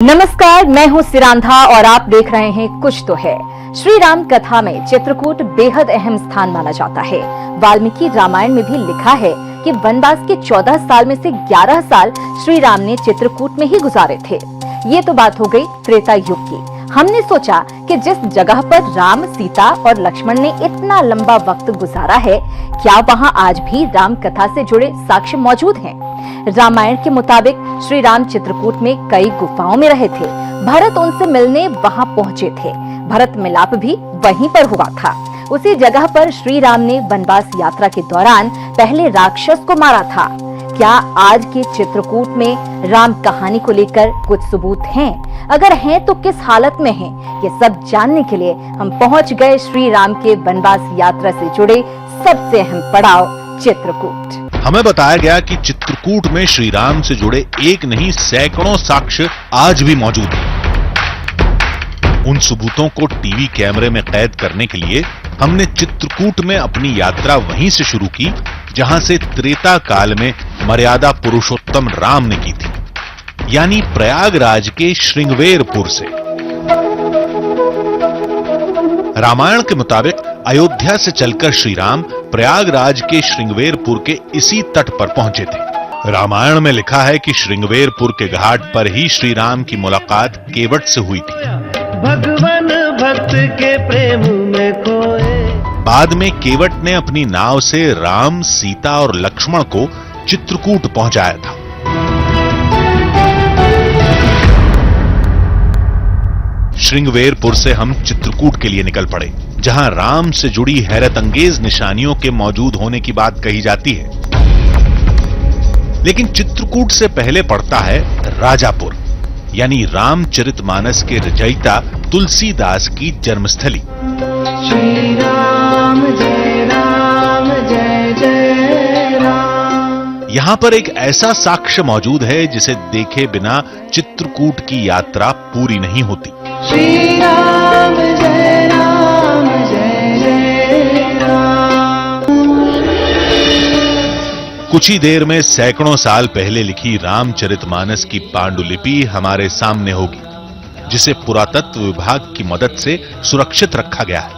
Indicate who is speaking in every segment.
Speaker 1: नमस्कार, मैं हूं सिरांधा और आप देख रहे हैं कुछ तो है। श्री राम कथा में चित्रकूट बेहद अहम स्थान माना जाता है। वाल्मीकि रामायण में भी लिखा है कि वनवास के 14 साल में से 11 साल श्री राम ने चित्रकूट में ही गुजारे थे। ये तो बात हो गई त्रेता युग की। हमने सोचा कि जिस जगह पर राम, सीता और लक्ष्मण ने इतना लंबा वक्त गुजारा है, क्या वहाँ आज भी राम कथा से जुड़े साक्ष्य मौजूद हैं? रामायण के मुताबिक श्री राम चित्रकूट में कई गुफाओं में रहे थे। भरत उनसे मिलने वहां पहुंचे थे। भरत मिलाप भी वहीं पर हुआ था। उसी जगह पर श्री राम ने वनवास यात्रा के दौरान पहले राक्षस को मारा था। क्या आज के चित्रकूट में राम कहानी को लेकर कुछ सबूत हैं? अगर हैं तो किस हालत में हैं? ये सब जानने के लिए हम पहुंच गए श्री राम के वनवास यात्रा से जुड़े सबसे अहम पड़ाव चित्रकूट।
Speaker 2: हमें बताया गया कि चित्रकूट में श्री राम से जुड़े एक नहीं सैकड़ों साक्ष्य आज भी मौजूद हैं। उन सबूतों को टीवी कैमरे में कैद करने के लिए हमने चित्रकूट में अपनी यात्रा वहीं से शुरू की जहां से त्रेता काल में मर्यादा पुरुषोत्तम राम ने की थी, यानी प्रयागराज के श्रृंगवेरपुर से। रामायण के मुताबिक अयोध्या से चलकर श्री राम प्रयागराज के श्रृंगवेरपुर के इसी तट पर पहुंचे थे। रामायण में लिखा है कि श्रृंगवेरपुर के घाट पर ही श्री राम की मुलाकात केवट से हुई थी।
Speaker 3: भगवान भक्त के प्रेम में खोए।
Speaker 2: बाद में केवट ने अपनी नाव से राम, सीता और लक्ष्मण को चित्रकूट पहुंचाया था। श्रृंगवेरपुर से हम चित्रकूट के लिए निकल पड़े, जहां राम से जुड़ी हैरतअंगेज निशानियों के मौजूद होने की बात कही जाती है। लेकिन चित्रकूट से पहले पड़ता है राजापुर, यानी रामचरितमानस के रचयिता तुलसीदास की जन्मस्थली।
Speaker 3: श्री राम जय राम जय जय राम।
Speaker 2: यहां पर एक ऐसा साक्ष्य मौजूद है जिसे देखे बिना चित्रकूट की यात्रा पूरी नहीं होती।
Speaker 3: श्री राम जय राम जय जय राम।
Speaker 2: कुछ ही देर में सैकड़ों साल पहले लिखी रामचरितमानस की पांडुलिपि हमारे सामने होगी, जिसे पुरातत्व विभाग की मदद से सुरक्षित रखा गया है।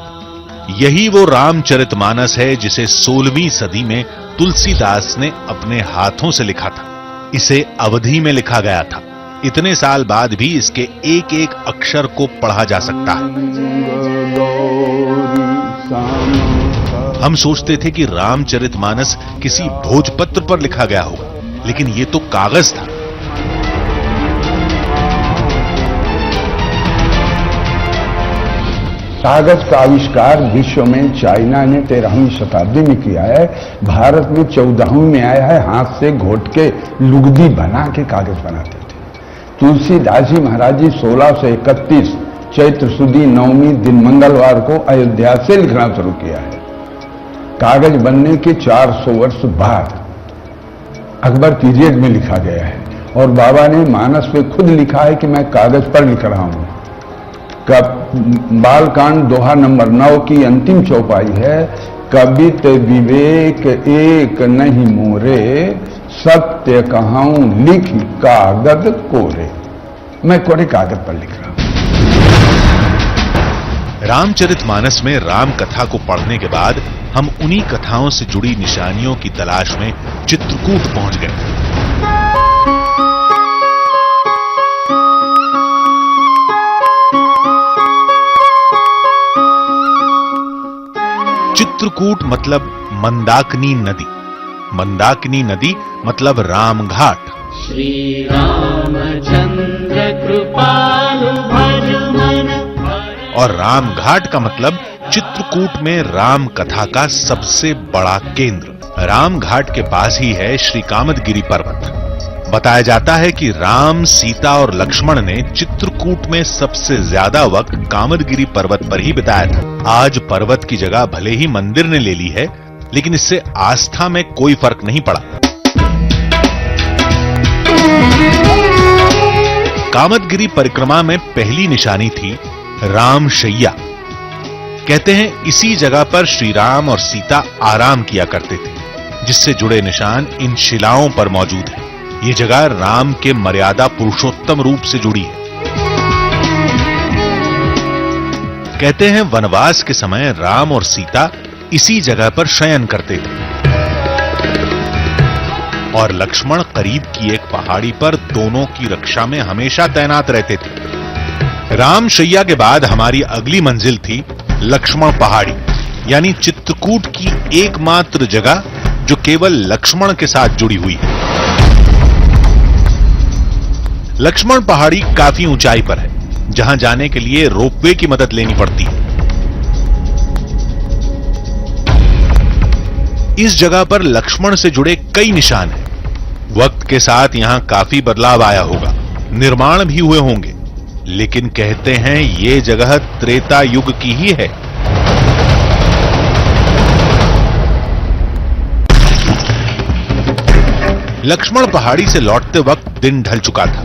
Speaker 2: यही वो रामचरितमानस है जिसे 16वीं सदी में तुलसीदास ने अपने हाथों से लिखा था। इसे अवधी में लिखा गया था। इतने साल बाद भी इसके एक एक अक्षर को पढ़ा जा सकता है। हम सोचते थे कि रामचरितमानस किसी भोजपत्र पर लिखा गया होगा, लेकिन ये तो कागज था।
Speaker 4: कागज का आविष्कार विश्व में चाइना ने 13वीं शताब्दी में किया है। भारत में 14वीं में आया है। हाथ से घोट के लुगदी बना के कागज बनाते थे। तुलसीदास जी महाराज जी 1631 चैत्र सुदी 9वीं दिन मंगलवार को अयोध्या से लिखना शुरू किया है। कागज बनने के 400 वर्ष बाद अकबर पीरियड में लिखा गया है। और बाबा ने मानस में खुद लिखा है कि मैं कागज पर लिख रहा हूं। बालकांड दोहा नंबर 9 की अंतिम चौपाई है, कबित विवेक एक नहीं मोरे, सत्य कहाऊं लिख कागज कोरे। मैं कोरे कागज पर लिख रहा हूं।
Speaker 2: रामचरितमानस में राम कथा को पढ़ने के बाद हम उन्हीं कथाओं से जुड़ी निशानियों की तलाश में चित्रकूट पहुंच गए। चित्रकूट मतलब मंदाकिनी नदी, मंदाकिनी नदी मतलब राम घाट।
Speaker 3: श्री रामचंद्र कृपालु भज मन।
Speaker 2: और राम घाट का मतलब चित्रकूट में राम कथा का सबसे बड़ा केंद्र। राम घाट के पास ही है श्री कामदगिरि पर्वत। बताया जाता है कि राम, सीता और लक्ष्मण ने चित्रकूट में सबसे ज्यादा वक्त कामदगिरि पर्वत पर ही बिताया था। आज पर्वत की जगह भले ही मंदिर ने ले ली है, लेकिन इससे आस्था में कोई फर्क नहीं पड़ा। कामदगिरि परिक्रमा में पहली निशानी थी रामशैया। कहते हैं इसी जगह पर श्री राम और सीता आराम किया करते थे, जिससे जुड़े निशान इन शिलाओं पर मौजूद हैं। ये जगह राम के मर्यादा पुरुषोत्तम रूप से जुड़ी है। कहते हैं वनवास के समय राम और सीता इसी जगह पर शयन करते थे और लक्ष्मण करीब की एक पहाड़ी पर दोनों की रक्षा में हमेशा तैनात रहते थे। राम शैया के बाद हमारी अगली मंजिल थी लक्ष्मण पहाड़ी, यानी चित्रकूट की एकमात्र जगह जो केवल लक्ष्मण के साथ जुड़ी हुई है। लक्ष्मण पहाड़ी काफी ऊंचाई पर है, जहां जाने के लिए रोपवे की मदद लेनी पड़ती है। इस जगह पर लक्ष्मण से जुड़े कई निशान हैं। वक्त के साथ यहां काफी बदलाव आया होगा, निर्माण भी हुए होंगे, लेकिन कहते हैं ये जगह त्रेता युग की ही है। लक्ष्मण पहाड़ी से लौटते वक्त दिन ढल चुका था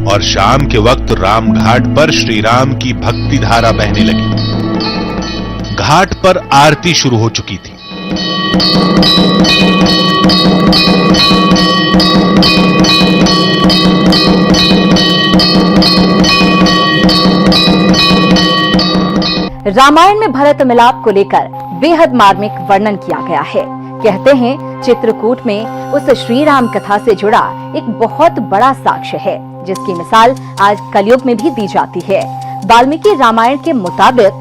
Speaker 2: और शाम के वक्त राम घाट पर श्री राम की भक्ति धारा बहने लगी। घाट पर आरती शुरू हो चुकी थी।
Speaker 1: रामायण में भरत मिलाप को लेकर बेहद मार्मिक वर्णन किया गया है। कहते हैं चित्रकूट में उस श्री राम कथा से जुड़ा एक बहुत बड़ा साक्ष्य है, जिसकी मिसाल आज कलयुग में भी दी जाती है। वाल्मीकि रामायण के मुताबिक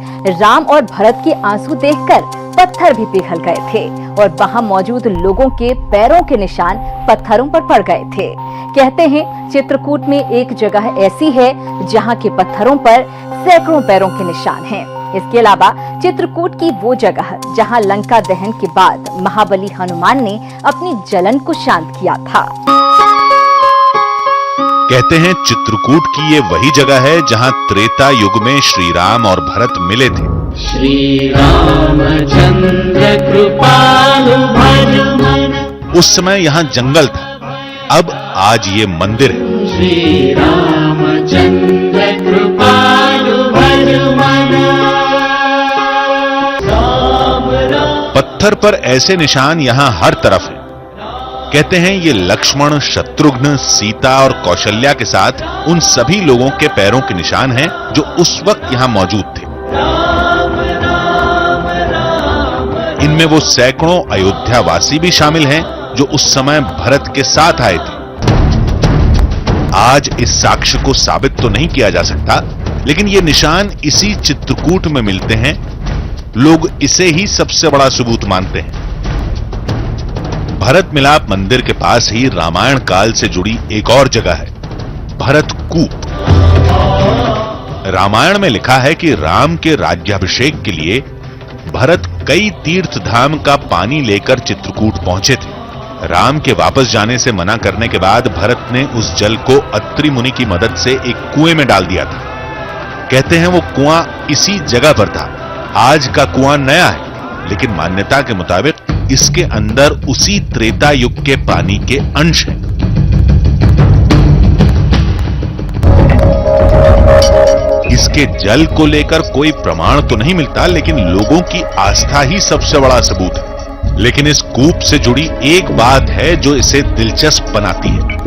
Speaker 1: राम और भरत के आंसू देखकर पत्थर भी पिघल गए थे और वहां मौजूद लोगों के पैरों के निशान पत्थरों पर पड़ गए थे। कहते हैं चित्रकूट में एक जगह ऐसी है जहां के पत्थरों पर सैकड़ों पैरों के निशान हैं। इसके अलावा चित्रकूट की वो जगह जहां लंका दहन के बाद महाबली हनुमान ने अपनी जलन को शांत किया था।
Speaker 2: कहते हैं चित्रकूट की ये वही जगह है जहां त्रेता युग में श्री राम और भरत मिले थे।
Speaker 3: श्री रामचंद्र कृपालु भज
Speaker 2: उस समय यहां जंगल था, अब आज ये मंदिर है।
Speaker 3: श्री रामचंद्र कृपालु भज
Speaker 2: पत्थर पर ऐसे निशान यहां हर तरफ हैं। कहते हैं ये लक्ष्मण, शत्रुघ्न, सीता और कौशल्या के साथ उन सभी लोगों के पैरों के निशान हैं जो उस वक्त यहां मौजूद थे। इनमें वो सैकड़ों अयोध्यावासी भी शामिल हैं जो उस समय भरत के साथ आए थे। आज इस साक्ष्य को साबित तो नहीं किया जा सकता, लेकिन ये निशान इसी चित्रकूट में मिलते हैं। लोग इसे ही सबसे बड़ा सबूत मानते हैं। भरत मिलाप मंदिर के पास ही रामायण काल से जुड़ी एक और जगह है, भरत कूप। रामायण में लिखा है कि राम के राज्याभिषेक के लिए भरत कई तीर्थ धाम का पानी लेकर चित्रकूट पहुंचे थे। राम के वापस जाने से मना करने के बाद भरत ने उस जल को अत्रि मुनि की मदद से एक कुएं में डाल दिया था। कहते हैं वो कुआं इसी जगह पर था। आज का कुआं नया है, लेकिन मान्यता के मुताबिक इसके अंदर उसी त्रेता युग के पानी के अंश हैं। इसके जल को लेकर कोई प्रमाण तो नहीं मिलता, लेकिन लोगों की आस्था ही सबसे बड़ा सबूत है। लेकिन इस कूप से जुड़ी एक बात है जो इसे दिलचस्प बनाती है।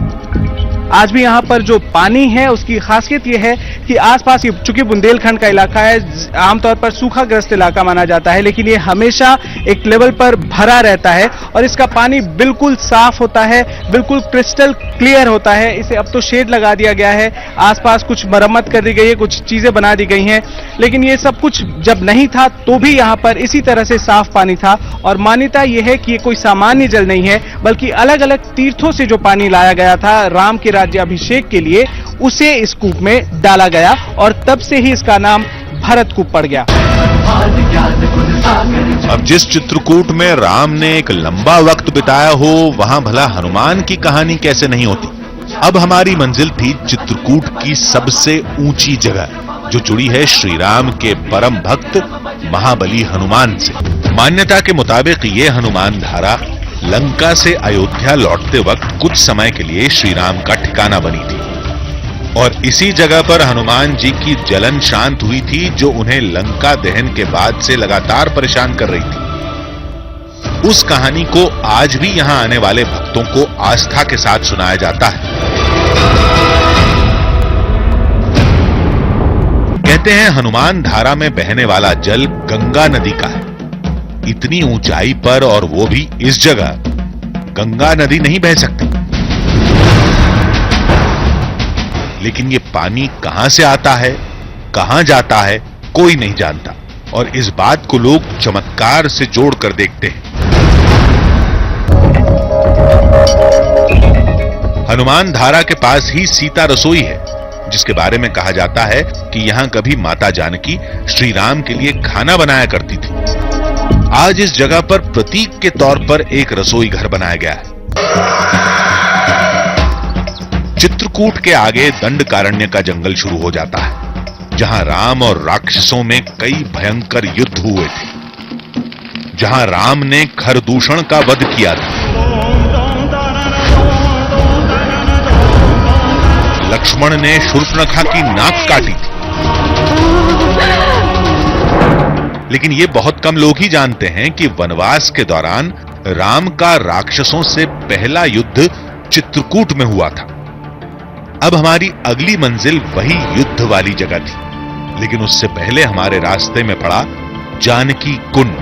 Speaker 5: आज भी यहाँ पर जो पानी है उसकी खासियत यह है कि आसपास ये चूंकि बुंदेलखंड का इलाका है, आमतौर पर सूखाग्रस्त इलाका माना जाता है, लेकिन ये हमेशा एक लेवल पर भरा रहता है और इसका पानी बिल्कुल साफ होता है, बिल्कुल क्रिस्टल क्लियर होता है। इसे अब तो शेड लगा दिया गया है, आसपास कुछ मरम्मत कर दी गई है, कुछ चीजें बना दी गई हैं, लेकिन ये सब कुछ जब नहीं था तो भी यहाँ पर इसी तरह से साफ पानी था। और मान्यता यह है कि ये कोई सामान्य जल नहीं है, बल्कि अलग अलग तीर्थों से जो पानी लाया गया था राम के राज्याभिषेक के लिए, उसे इस कूप में डाला गया और तब से ही इसका नाम भरत कूप पड़ गया।
Speaker 2: अब जिस चित्रकूट में राम ने एक लंबा वक्त बिताया हो, वहां भला हनुमान की कहानी कैसे नहीं होती। अब हमारी मंजिल थी चित्रकूट की सबसे ऊंची जगह, जो जुड़ी है श्री राम के परम भक्त महाबली हनुमान से। मान्यता के मुताबिक ये हनुमान धारा लंका से अयोध्या लौटते वक्त कुछ समय के लिए श्री राम का ठिकाना बनी थी और इसी जगह पर हनुमान जी की जलन शांत हुई थी, जो उन्हें लंका दहन के बाद से लगातार परेशान कर रही थी। उस कहानी को आज भी यहां आने वाले भक्तों को आस्था के साथ सुनाया जाता है। कहते हैं हनुमान धारा में बहने वाला जल गंगा नदी का है। इतनी ऊंचाई पर और वो भी इस जगह गंगा नदी नहीं बह सकती। लेकिन ये पानी कहां से आता है, कहां जाता है, कोई नहीं जानता और इस बात को लोग चमत्कार से जोड़कर देखते हैं। हनुमान धारा के पास ही सीता रसोई है, जिसके बारे में कहा जाता है कि यहां कभी माता जानकी श्री राम के लिए खाना बनाया करती थी। आज इस जगह पर प्रतीक के तौर पर एक रसोई घर बनाया गया है। चित्रकूट के आगे दंडकारण्य का जंगल शुरू हो जाता है, जहां राम और राक्षसों में कई भयंकर युद्ध हुए थे, जहां राम ने खरदूषण का वध किया था, लक्ष्मण ने शूर्पणखा की नाक काटी थी। लेकिन ये बहुत कम लोग ही जानते हैं कि वनवास के दौरान राम का राक्षसों से पहला युद्ध चित्रकूट में हुआ था। अब हमारी अगली मंजिल वही युद्ध वाली जगह थी, लेकिन उससे पहले हमारे रास्ते में पड़ा जानकी कुंड।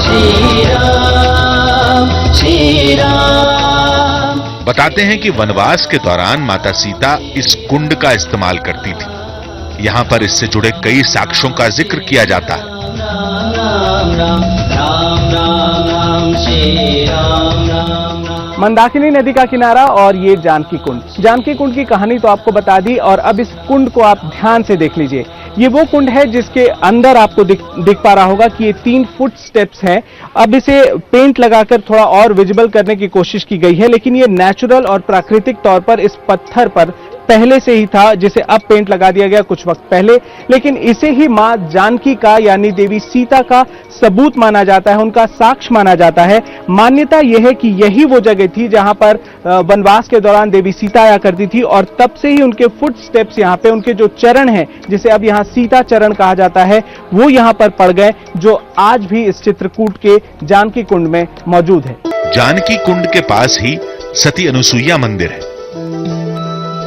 Speaker 3: श्री राम, श्री राम।
Speaker 2: बताते हैं कि वनवास के दौरान माता सीता इस कुंड का इस्तेमाल करती थी। यहां पर इससे जुड़े कई साक्ष्यों का जिक्र किया जाता है।
Speaker 3: राम राम राम राम राम राम श्री राम राम राम।
Speaker 5: मंदाकिनी नदी का किनारा और ये जानकी कुंड। जानकी कुंड की कहानी तो आपको बता दी और अब इस कुंड को आप ध्यान से देख लीजिए। ये वो कुंड है जिसके अंदर आपको दिख पा रहा होगा कि ये 3 फुट स्टेप्स हैं। अब इसे पेंट लगाकर थोड़ा और विजिबल करने की कोशिश की गई है, लेकिन ये नेचुरल और प्राकृतिक तौर पर इस पत्थर पर पहले से ही था, जिसे अब पेंट लगा दिया गया कुछ वक्त पहले। लेकिन इसे ही मां जानकी का यानी देवी सीता का सबूत माना जाता है, उनका साक्ष्य माना जाता है। मान्यता यह है कि यही वो जगह थी जहां पर वनवास के दौरान देवी सीता आया करती थी और तब से ही उनके फुट स्टेप्स यहाँ पे, उनके जो चरण हैं, जिसे अब यहाँ सीता चरण कहा जाता है, वो यहाँ पर पड़ गए, जो आज भी इस चित्रकूट के जानकी कुंड में मौजूद है।
Speaker 2: जानकी कुंड के पास ही सती अनुसुईया मंदिर है।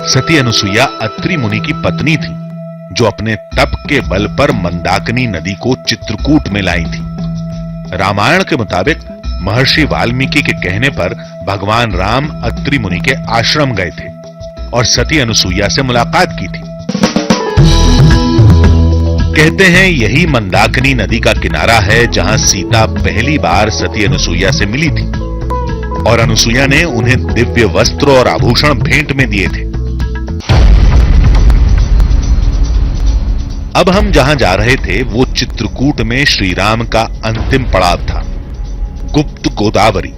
Speaker 2: सती अनुसुईया अत्रि मुनि की पत्नी थी, जो अपने तप के बल पर मंदाकिनी नदी को चित्रकूट में लाई थी। रामायण के मुताबिक महर्षि वाल्मीकि के कहने पर भगवान राम अत्रि मुनि के आश्रम गए थे और सती अनुसुईया से मुलाकात की थी। कहते हैं यही मंदाकिनी नदी का किनारा है जहां सीता पहली बार सती अनुसुईया से मिली थी और अनुसुईया ने उन्हें दिव्य वस्त्र और आभूषण भेंट में दिए थे। अब हम जहां जा रहे थे वो चित्रकूट में श्री राम का अंतिम पड़ाव था, गुप्त गोदावरी।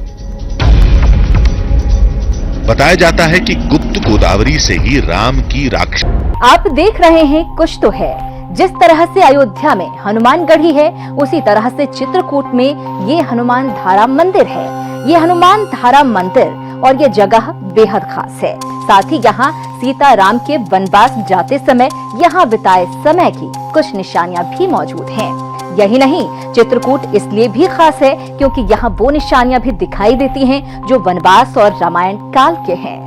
Speaker 2: बताया जाता है कि गुप्त गोदावरी से ही राम की राक्षस।
Speaker 1: आप देख रहे हैं कुछ तो है। जिस तरह से अयोध्या में हनुमान गढ़ी है, उसी तरह से चित्रकूट में ये हनुमान धारा मंदिर है। ये हनुमान धारा मंदिर और ये जगह बेहद खास है। साथ ही यहाँ सीता राम के वनवास जाते समय यहाँ बिताए समय की कुछ निशानियाँ भी मौजूद हैं। यही नहीं, चित्रकूट इसलिए भी खास है क्योंकि यहाँ वो निशानियाँ भी दिखाई देती हैं जो वनवास और रामायण काल के हैं।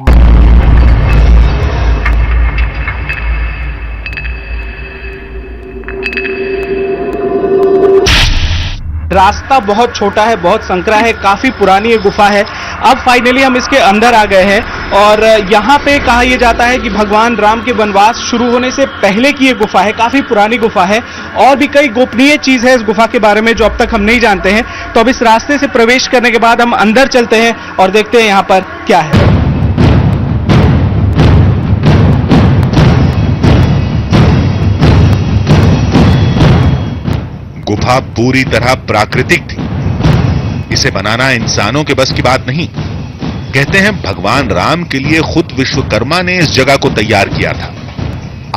Speaker 5: रास्ता बहुत छोटा है, बहुत संकरा है, काफी पुरानी ये गुफा है। अब फाइनली हम इसके अंदर आ गए हैं और यहाँ पे कहा यह जाता है कि भगवान राम के वनवास शुरू होने से पहले की ये गुफा है, काफी पुरानी गुफा है और भी कई गोपनीय चीज है इस गुफा के बारे में जो अब तक हम नहीं जानते हैं। तो अब इस रास्ते से प्रवेश करने के बाद हम अंदर चलते हैं और देखते हैं यहाँ पर क्या है।
Speaker 2: गुफा पूरी तरह प्राकृतिक थी। इसे बनाना इंसानों के बस की बात नहीं। कहते हैं भगवान राम के लिए खुद विश्वकर्मा ने इस जगह को तैयार किया था।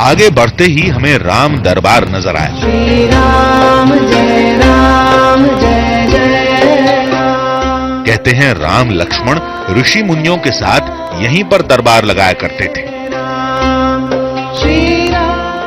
Speaker 2: आगे बढ़ते ही हमें राम दरबार नजर आया।
Speaker 3: श्री राम जय राम जय जय राम।
Speaker 2: कहते हैं राम लक्ष्मण ऋषि मुनियों के साथ यहीं पर दरबार लगाया करते थे।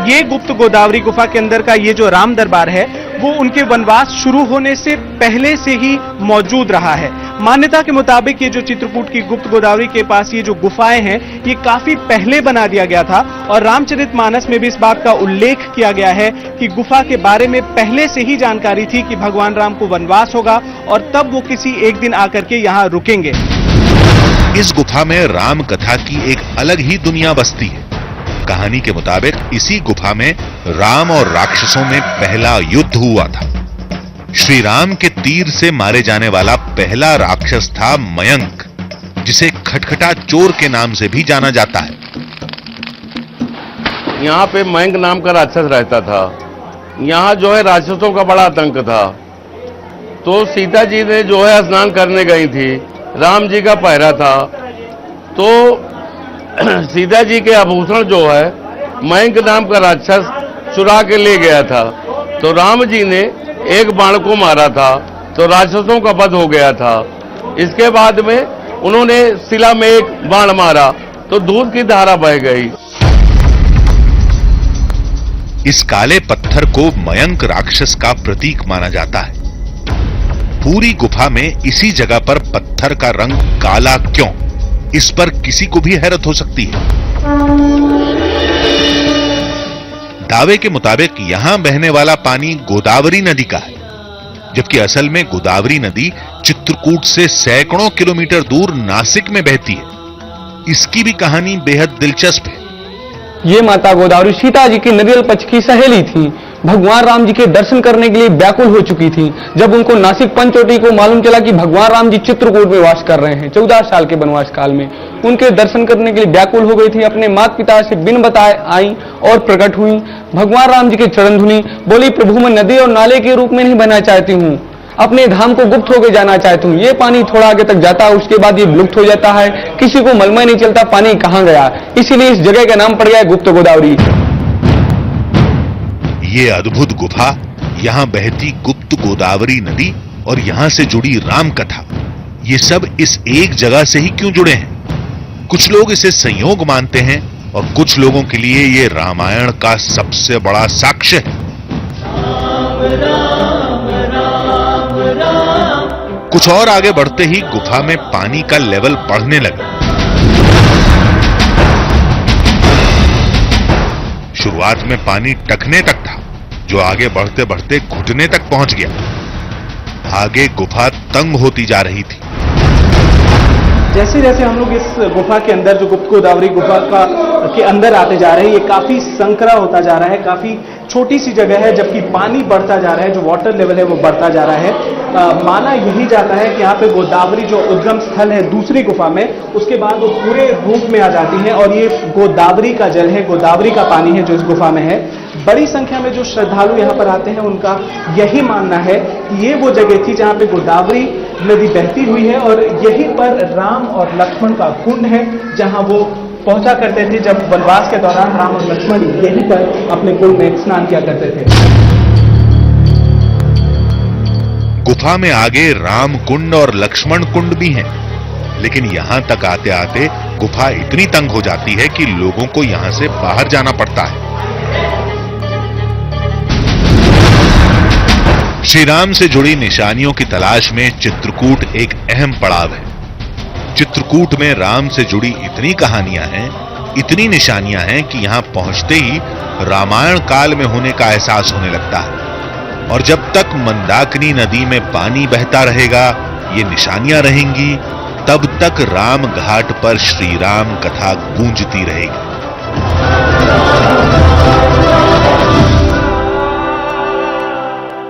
Speaker 5: ये गुप्त गोदावरी गुफा के अंदर का ये जो राम दरबार है वो उनके वनवास शुरू होने से पहले से ही मौजूद रहा है। मान्यता के मुताबिक ये जो चित्रकूट की गुप्त गोदावरी के पास ये जो गुफाएं हैं, ये काफी पहले बना दिया गया था और रामचरितमानस में भी इस बात का उल्लेख किया गया है कि गुफा के बारे में पहले से ही जानकारी थी कि भगवान राम को वनवास होगा और तब वो किसी एक दिन आकर के यहाँ रुकेंगे।
Speaker 2: इस गुफा में राम कथा की एक अलग ही दुनिया बसती है। कहानी के मुताबिक इसी गुफा में राम और राक्षसों में पहला युद्ध हुआ था। श्री राम के तीर से मारे जाने वाला पहला राक्षस था मयंक, जिसे खटखटा चोर के नाम से भी जाना जाता है।
Speaker 6: यहाँ पे मयंक नाम का राक्षस रहता था। यहाँ जो है राक्षसों का बड़ा आतंक था। तो सीता जी ने जो है स्नान करने गई थी, राम जी का पहरा था, तो सीता जी के आभूषण जो है मयंक नाम का राक्षस चुरा के ले गया था। तो राम जी ने एक बाण को मारा था, तो राक्षसों का वध हो गया था। इसके बाद में उन्होंने शिला में एक बाण मारा तो दूध की धारा बह गई।
Speaker 2: इस काले पत्थर को मयंक राक्षस का प्रतीक माना जाता है। पूरी गुफा में इसी जगह पर पत्थर का रंग काला क्यों, इस पर किसी को भी हैरत हो सकती है। दावे के मुताबिक यहां बहने वाला पानी गोदावरी नदी का है, जबकि असल में गोदावरी नदी चित्रकूट से सैकड़ों किलोमीटर दूर नासिक में बहती है। इसकी भी कहानी बेहद दिलचस्प है।
Speaker 7: ये माता गोदावरी सीता जी की नरियल पक्ष की सहेली थी। भगवान राम जी के दर्शन करने के लिए व्याकुल हो चुकी थी। जब उनको नासिक पंचवटी को मालूम चला कि भगवान राम जी चित्रकूट में वास कर रहे हैं 14 साल के वनवास काल में, उनके दर्शन करने के लिए व्याकुल हो गई थी। अपने माता पिता से बिन बताए आई और प्रकट हुई। भगवान राम जी के चरण धुनी, बोली प्रभु मैं नदी और नाले के रूप में नहीं बनना चाहती हूँ, अपने धाम को गुप्त होकर जाना चाहती हूँ। ये पानी थोड़ा आगे तक जाता है, उसके बाद ये विलुप्त हो जाता है, किसी को मलमा नहीं चलता पानी कहाँ गया। इसीलिए इस जगह का नाम पड़ गया गुप्त गोदावरी।
Speaker 2: ये अद्भुत गुफा, यहां बहती गुप्त गोदावरी नदी और यहां से जुड़ी राम कथा, ये सब इस एक जगह से ही क्यों जुड़े हैं? कुछ लोग इसे संयोग मानते हैं और कुछ लोगों के लिए ये रामायण का सबसे बड़ा साक्ष्य है। कुछ और आगे बढ़ते ही गुफा में पानी का लेवल बढ़ने लगा। शुरुआत में पानी टखने तक था, जो आगे बढ़ते बढ़ते घुटने तक पहुंच गया। आगे गुफा तंग होती जा रही थी।
Speaker 5: जैसे जैसे हम लोग इस गुफा के अंदर, जो गुप्त गोदावरी गुफा के अंदर आते जा रहे हैं, ये काफी संकरा होता जा रहा है। काफी छोटी सी जगह है, जबकि पानी बढ़ता जा रहा है, जो वाटर लेवल है वो बढ़ता जा रहा है। माना यही जाता है कि यहाँ पे गोदावरी जो उद्गम स्थल है दूसरी गुफा में, उसके बाद वो पूरे रूप में आ जाती है और ये गोदावरी का जल है, गोदावरी का पानी है जो इस गुफा में है। बड़ी संख्या में जो श्रद्धालु यहाँ पर आते हैं, उनका यही मानना है कि ये वो जगह थी जहाँ पे गोदावरी नदी बहती हुई है और यहीं पर राम और लक्ष्मण का कुंड है, जहाँ वो पहुंचा करते थे। जब वनवास के दौरान राम और लक्ष्मण यहीं पर अपने कुंड में स्नान किया करते थे।
Speaker 2: गुफा में आगे राम कुंड और लक्ष्मण कुंड भी हैं, लेकिन यहां तक आते आते गुफा इतनी तंग हो जाती है कि लोगों को यहां से बाहर जाना पड़ता है। श्री राम से जुड़ी निशानियों की तलाश में चित्रकूट एक अहम पड़ाव है। चित्रकूट में राम से जुड़ी इतनी कहानियां हैं, इतनी निशानियां हैं कि यहां पहुंचते ही रामायण काल में होने का एहसास होने लगता है। और जब तक मंदाकिनी नदी में पानी बहता रहेगा, ये निशानियां रहेंगी, तब तक राम घाट पर श्री राम कथा गूंजती रहेगी।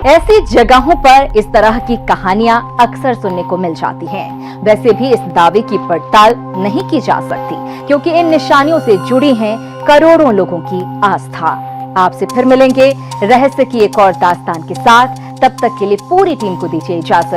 Speaker 1: ऐसी जगहों पर इस तरह की कहानियां अक्सर सुनने को मिल जाती हैं। वैसे भी इस दावे की पड़ताल नहीं की जा सकती, क्योंकि इन निशानियों से जुड़ी हैं करोड़ों लोगों की आस्था। आपसे फिर मिलेंगे रहस्य की एक और दास्तान के साथ। तब तक के लिए पूरी टीम को दीजिए इजाजत।